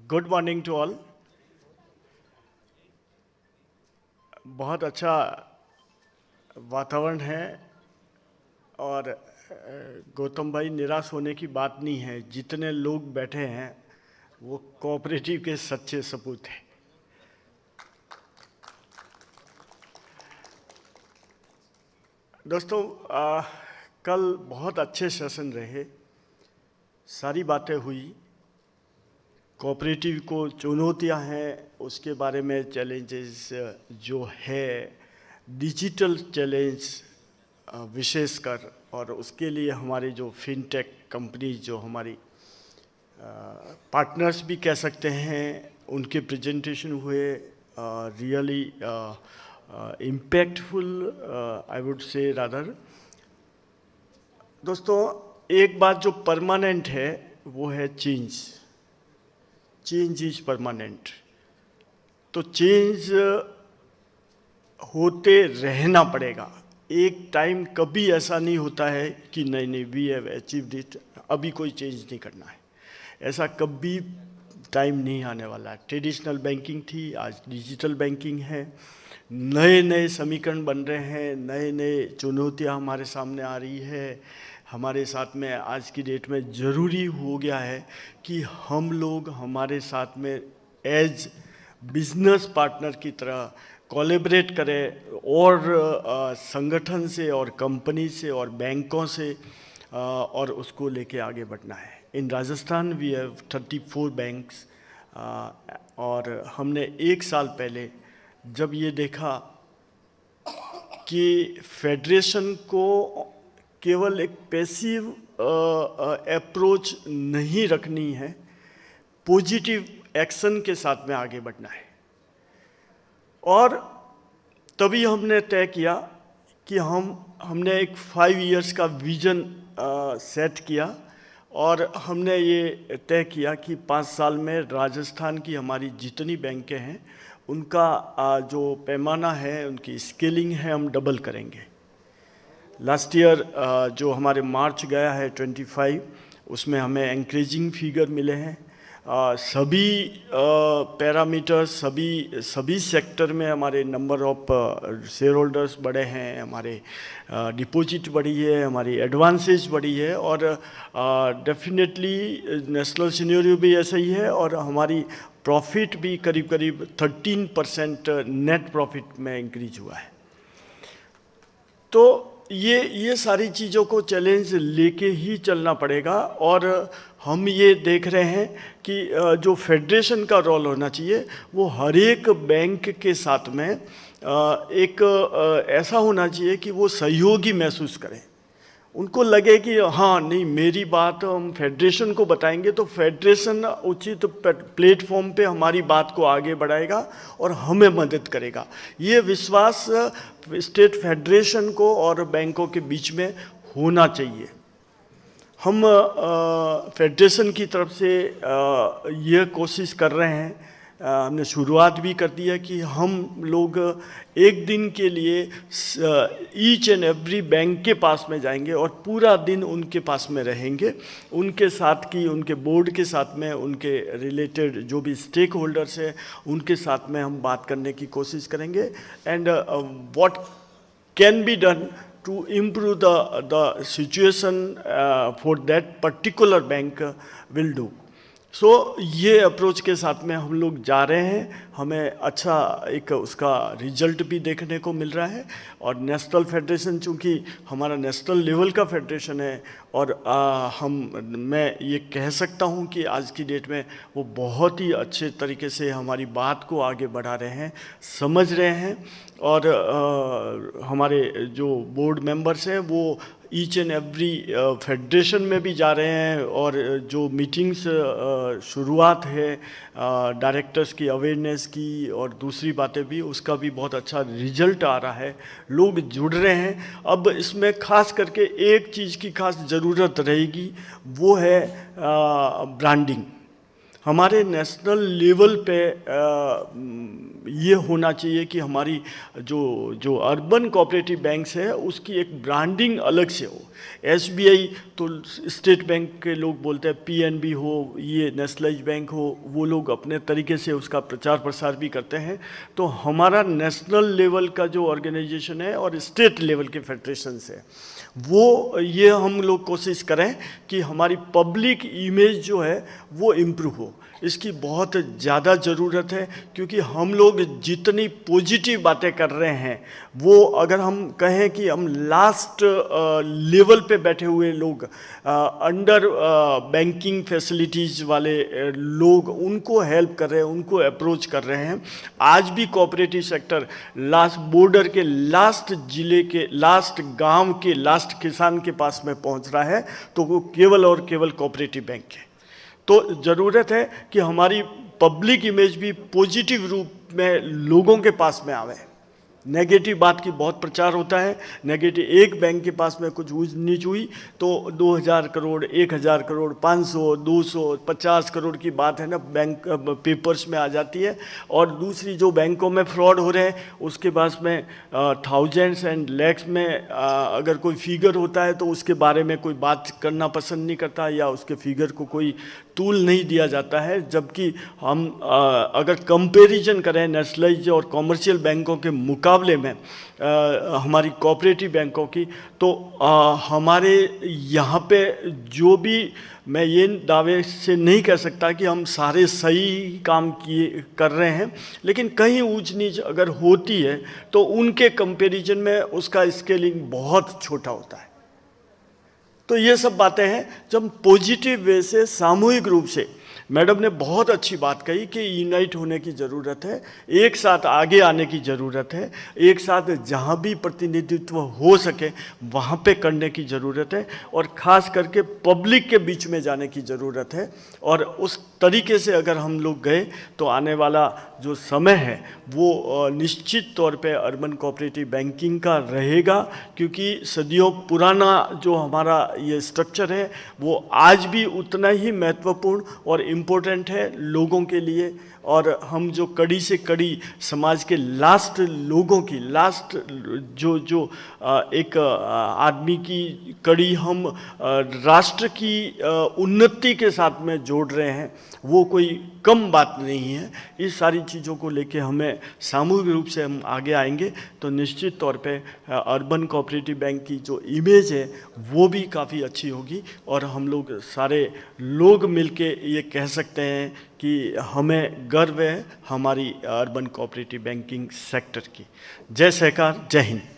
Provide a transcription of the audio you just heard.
Good morning to all. बहुत अच्छा वातावरण है और गौतम भाई, निराश होने की बात नहीं है। जितने लोग बैठे हैं वो कोऑपरेटिव के सच्चे सपूत हैं। दोस्तों, कल बहुत अच्छे सेशन रहे, सारी बातें हुई। कोऑपरेटिव को चुनौतियां हैं, उसके बारे में चैलेंजेस जो है, डिजिटल चैलेंज विशेषकर, और उसके लिए हमारे जो फिनटेक कंपनी, जो हमारी पार्टनर्स भी कह सकते हैं, उनके प्रेजेंटेशन हुए really impactful, I would say rather. दोस्तों, एक बात जो परमानेंट है वो है चेंज। Change is permanent. तो चेंज होते रहना पड़ेगा। एक टाइम कभी ऐसा नहीं होता है कि नहीं नहीं वी हैव अचीव्ड इट, अभी कोई चेंज नहीं करना है। ऐसा कभी टाइम नहीं आने वाला है। ट्रेडिशनल बैंकिंग थी, आज डिजिटल बैंकिंग है। नए नए समीकरण बन रहे हैं, नए नए चुनौतियां हमारे सामने आ रही है। हमारे साथ में आज की डेट में ज़रूरी हो गया है कि हम लोग हमारे साथ में एज बिजनेस पार्टनर की तरह कोलैबोरेट करें, और संगठन से और कंपनी से और बैंकों से, और उसको लेके आगे बढ़ना है। इन राजस्थान वी हैव 34 बैंक्स, और हमने एक साल पहले जब ये देखा कि फेडरेशन को केवल एक पैसिव अप्रोच नहीं रखनी है, पॉजिटिव एक्शन के साथ में आगे बढ़ना है। और तभी हमने तय किया कि हमने एक 5 इयर्स का विजन सेट किया, और हमने ये तय किया कि 5 साल में राजस्थान की हमारी जितनी बैंकें हैं उनका जो पैमाना है, उनकी स्केलिंग है, हम डबल करेंगे। लास्ट ईयर जो हमारे मार्च गया है 25, उसमें हमें एनकरेजिंग फिगर मिले हैं। सभी पैरामीटर्स, सभी सेक्टर में हमारे नंबर ऑफ शेयर होल्डर्स बढ़े हैं, हमारे डिपॉजिट बढ़ी है, हमारी एडवांसेज बढ़ी है, और डेफिनेटली नेशनल सिनेरियो भी ऐसा ही है, और हमारी प्रॉफिट भी करीब करीब 13% नेट प्रॉफिट में इंक्रीज हुआ है। तो ये सारी चीज़ों को चैलेंज लेके ही चलना पड़ेगा। और हम ये देख रहे हैं कि जो फेडरेशन का रोल होना चाहिए वो हर एक बैंक के साथ में एक ऐसा होना चाहिए कि वो सहयोगी महसूस करें। उनको लगे कि हाँ नहीं, मेरी बात हम फेडरेशन को बताएंगे तो फेडरेशन उचित प्लेटफॉर्म पे हमारी बात को आगे बढ़ाएगा और हमें मदद करेगा। ये विश्वास स्टेट फेडरेशन को और बैंकों के बीच में होना चाहिए। हम फेडरेशन की तरफ से ये कोशिश कर रहे हैं, हमने शुरुआत भी कर दी है कि हम लोग एक दिन के लिए ईच एंड एवरी बैंक के पास में जाएंगे और पूरा दिन उनके पास में रहेंगे। उनके साथ की, उनके बोर्ड के साथ में, उनके रिलेटेड जो भी स्टेक होल्डर्स हैं उनके साथ में हम बात करने की कोशिश करेंगे। And what can be done to improve the situation for that particular bank will do. सो ये अप्रोच के साथ में हम लोग जा रहे हैं। हमें अच्छा एक उसका रिजल्ट भी देखने को मिल रहा है। और नेशनल फेडरेशन, चूँकि हमारा नेशनल लेवल का फेडरेशन है, और मैं ये कह सकता हूँ कि आज की डेट में वो बहुत ही अच्छे तरीके से हमारी बात को आगे बढ़ा रहे हैं, समझ रहे हैं। और हमारे जो बोर्ड मेंबर्स हैं वो ईच एंड एवरी फेडरेशन में भी जा रहे हैं, और जो मीटिंग्स शुरुआत है डायरेक्टर्स की अवेयरनेस की और दूसरी बातें भी, उसका भी बहुत अच्छा रिजल्ट आ रहा है। लोग जुड़ रहे हैं। अब इसमें खास करके एक चीज़ की खास ज़रूरत रहेगी, वो है ब्रांडिंग। हमारे नेशनल लेवल पे ये होना चाहिए कि हमारी जो जो अर्बन कोऑपरेटिव बैंक्स है उसकी एक ब्रांडिंग अलग से हो। एसबीआई तो स्टेट बैंक के लोग बोलते हैं, पीएनबी हो, ये नेशनलाइज बैंक हो, वो लोग अपने तरीके से उसका प्रचार प्रसार भी करते हैं। तो हमारा नेशनल लेवल का जो ऑर्गेनाइजेशन है और स्टेट लेवल के फेडरेशन है, वो ये हम लोग कोशिश करें कि हमारी पब्लिक इमेज जो है वो इम्प्रूव हो। इसकी बहुत ज़्यादा ज़रूरत है, क्योंकि हम लोग जितनी पॉजिटिव बातें कर रहे हैं वो अगर हम कहें कि हम लास्ट लेवल पे बैठे हुए लोग, अंडर बैंकिंग फैसिलिटीज़ वाले लोग, उनको हेल्प कर रहे हैं, उनको अप्रोच कर रहे हैं। आज भी कोऑपरेटिव सेक्टर लास्ट बॉर्डर के लास्ट ज़िले के लास्ट गांव के लास्ट किसान के पास में पहुंच रहा है, तो वो केवल और केवल कोऑपरेटिव बैंक है। तो ज़रूरत है कि हमारी पब्लिक इमेज भी पॉजिटिव रूप में लोगों के पास में आवे। नेगेटिव बात की बहुत प्रचार होता है। नेगेटिव, एक बैंक के पास में कुछ ऊंच नीच हुई तो 2000 करोड़, 1000 करोड़, 500, 200, 50 करोड़ की बात है ना, बैंक पेपर्स में आ जाती है। और दूसरी जो बैंकों में फ्रॉड हो रहे हैं उसके पास में थाउजेंड्स एंड लैक्स में अगर कोई फिगर होता है तो उसके बारे में कोई बात करना पसंद नहीं करता, या उसके फिगर को कोई टूल नहीं दिया जाता है। जबकि हम अगर कंपैरिजन करें नेशनलाइज और कॉमर्शियल बैंकों के मुकाबले में हमारी कोऑपरेटिव बैंकों की, तो हमारे यहाँ पे जो भी, मैं ये दावे से नहीं कह सकता कि हम सारे सही काम किए कर रहे हैं, लेकिन कहीं ऊंच नीच अगर होती है तो उनके कंपैरिजन में उसका स्केलिंग बहुत छोटा होता है। तो ये सब बातें हैं जब पॉजिटिव वे से, सामूहिक रूप से, मैडम ने बहुत अच्छी बात कही कि यूनाइट होने की ज़रूरत है, एक साथ आगे आने की ज़रूरत है, एक साथ जहाँ भी प्रतिनिधित्व हो सके वहाँ पे करने की ज़रूरत है, और ख़ास करके पब्लिक के बीच में जाने की ज़रूरत है। और उस तरीके से अगर हम लोग गए तो आने वाला जो समय है वो निश्चित तौर पे अर्बन कोऑपरेटिव बैंकिंग का रहेगा, क्योंकि सदियों पुराना जो हमारा ये स्ट्रक्चर है वो आज भी उतना ही महत्वपूर्ण और इम्पोर्टेंट है लोगों के लिए। और हम जो कड़ी से कड़ी समाज के लास्ट लोगों की, लास्ट जो एक आदमी की कड़ी हम राष्ट्र की उन्नति के साथ में जोड़ रहे हैं, वो कोई कम बात नहीं है। इस सारी चीज़ों को लेके हमें सामूहिक रूप से हम आगे आएंगे तो निश्चित तौर पे अर्बन कोऑपरेटिव बैंक की जो इमेज है वो भी काफ़ी अच्छी होगी, और हम लोग सारे लोग मिलके ये कह सकते हैं कि हमें गर्व है हमारी अर्बन कोऑपरेटिव बैंकिंग सेक्टर की। जय सहकार, जय हिंद।